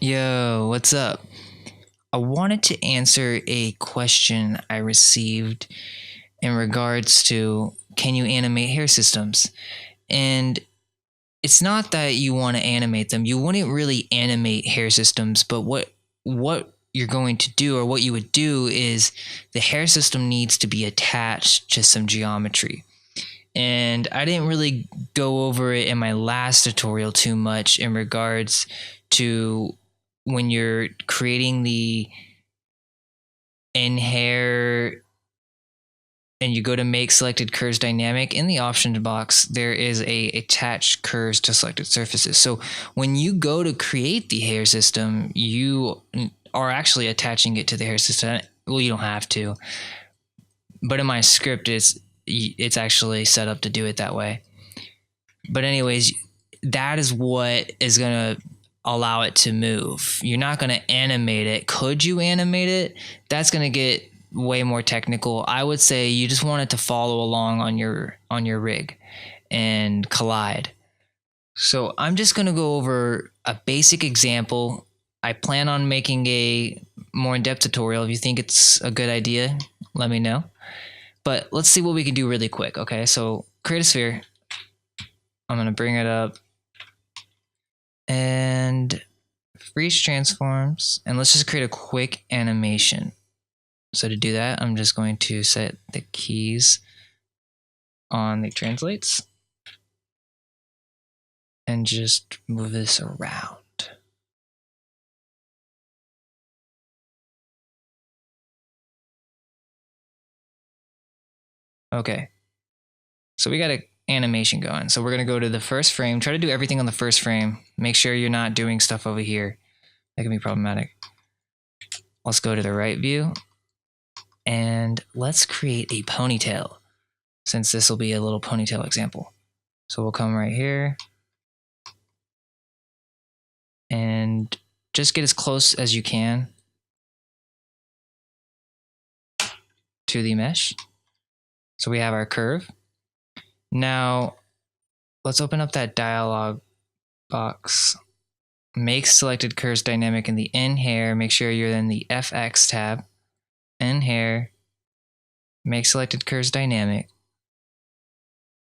Yo, what's up? I wanted to answer a question I received in regards to can you animate hair systems? And it's not that you want to animate them. You wouldn't really animate hair systems, but what you're going to do or what you would do is the hair system needs to be attached to some geometry. And I didn't really go over it in my last tutorial too much in regards to when you're creating the in hair and you go to make selected curves dynamic. In the options box there is a attach curves to selected surfaces. So when you go to create the hair system, you are actually attaching it to the hair system. Well, you don't have to, but in my script it's actually set up to do it that way. But anyways, that is what is going to allow it to move. You're not going to animate it. Could you animate it? That's going to get way more technical. I would say you just want it to follow along on your rig and collide. So I'm just going to go over a basic example. I plan on making a more in-depth tutorial. If you think it's a good idea, let me know. But let's see what we can do really quick. Okay, so create a sphere. I'm going to bring it up and freeze transforms, and let's just create a quick animation. So to do that, I'm just going to set the keys on the translates and just move this around. Okay, so we got an animation going. So we're going to go to the first frame, try to do everything on the first frame. Make sure you're not doing stuff over here. That can be problematic. Let's go to the right view and let's create a ponytail, since this will be a little ponytail example. So we'll come right here and just get as close as you can to the mesh. So we have our curve. Now let's open up that dialog box. Make selected curves dynamic in the in hair. Make sure you're in the FX tab. In hair. Make selected curves dynamic.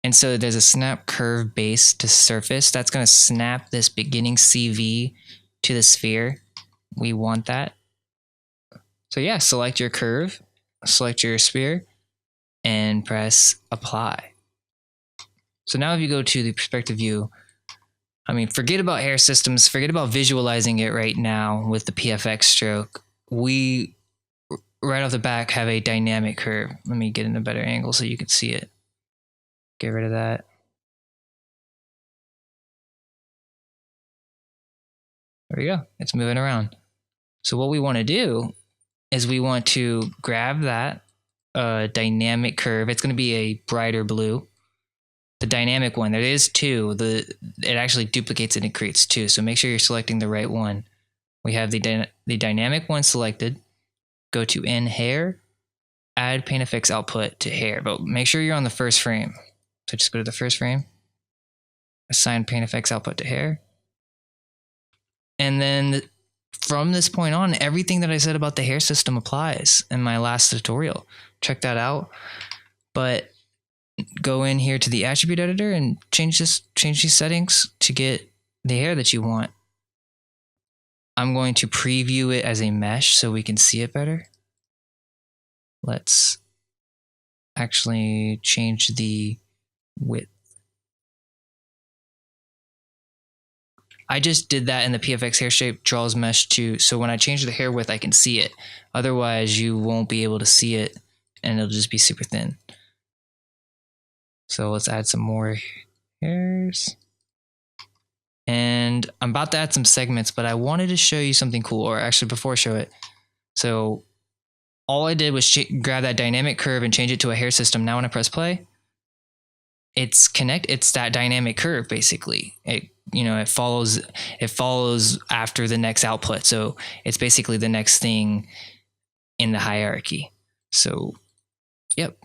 And so there's a snap curve base to surface. That's going to snap this beginning CV to the sphere. We want that. So yeah, select your curve, select your sphere, and press apply. So now if you go to the perspective view, I mean, forget about hair systems, forget about visualizing it right now with the PFX stroke. We, right off the back, have a dynamic curve. Let me get in a better angle so you can see it. Get rid of that. There we go. It's moving around. So what we want to do is we want to grab that dynamic curve. It's going to be a brighter blue. The dynamic one, there is two. It actually duplicates it and creates two. So make sure you're selecting the right one. We have the dynamic one selected. Go to in hair, add paint effects output to hair, but make sure you're on the first frame. So just go to the first frame, assign paint effects output to hair. And then from this point on, everything that I said about the hair system applies in my last tutorial. Check that out. But go in here to the attribute editor and change these settings to get the hair that you want. I'm going to preview it as a mesh so we can see it better. Let's actually change the width. I just did that in the PFX hair shape draws mesh too, so when I change the hair width I can see it. Otherwise you won't be able to see it and it'll just be super thin. So let's add some more hairs. And I'm about to add some segments, but I wanted to show you something cool, or actually before I show it. So all I did was grab that dynamic curve and change it to a hair system. Now when I press play, it's that dynamic curve basically. It follows after the next output. So it's basically the next thing in the hierarchy. So, yep.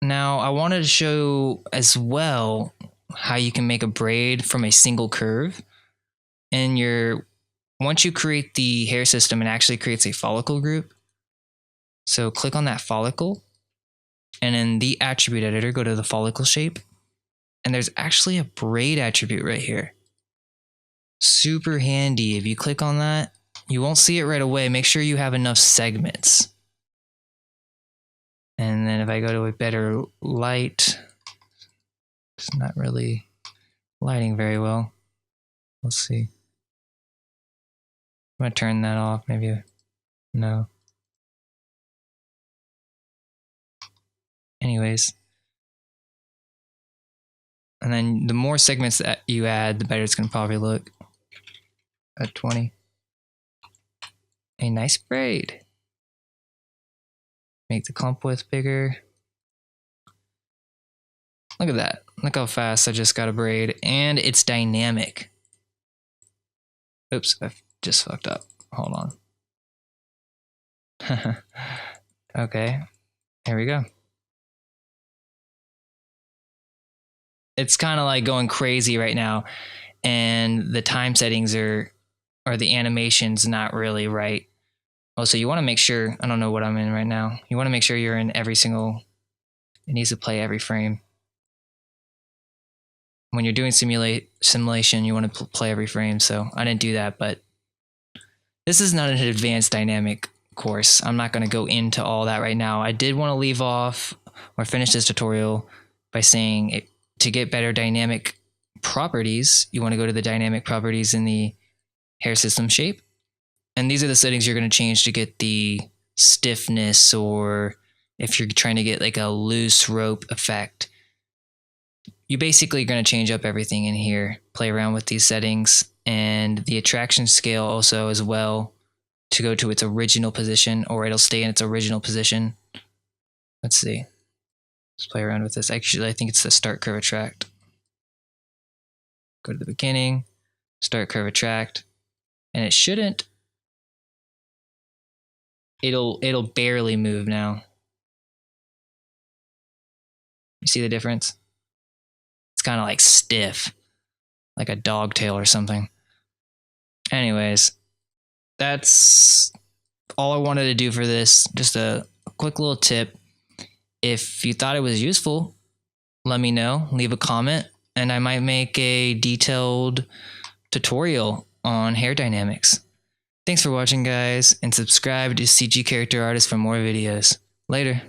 Now I wanted to show as well how you can make a braid from a single curve in your once you create the hair system, it actually creates a follicle group. So click on that follicle, and in the attribute editor, go to the follicle shape, and there's actually a braid attribute right here. Super handy. If you click on that, you won't see it right away. Make sure you have enough segments. And then if I go to a better light, it's not really lighting very well. Let's see. I'm gonna turn that off, maybe. No. Anyways. And then the more segments that you add, the better it's gonna probably look. At 20. A nice braid. Make the clump width bigger. Look at that. Look how fast I just got a braid. And it's dynamic. Oops, I just fucked up. Hold on. Okay, here we go. It's kind of like going crazy right now, and the time settings or the animation's not really right. Also, you want to make sure, I don't know what I'm in right now. You want to make sure you're in every single, it needs to play every frame. When you're doing simulation, you want to play every frame. So I didn't do that, but this is not an advanced dynamic course. I'm not going to go into all that right now. I did want to leave off or finish this tutorial by saying to get better dynamic properties, you want to go to the dynamic properties in the hair system shape. And these are the settings you're going to change to get the stiffness, or if you're trying to get like a loose rope effect. You basically are going to change up everything in here, play around with these settings, and the attraction scale also as well to go to its original position, or it'll stay in its original position. Let's see. Let's play around with this. Actually, I think it's the start curve attract. Go to the beginning, start curve attract, and it shouldn't. It'll barely move now. You see the difference? It's kind of like stiff, like a dog tail or something. Anyways, that's all I wanted to do for this. Just a quick little tip. If you thought it was useful, let me know. Leave a comment, and I might make a detailed tutorial on hair dynamics. Thanks for watching, guys, and subscribe to CG Character Artist for more videos. Later.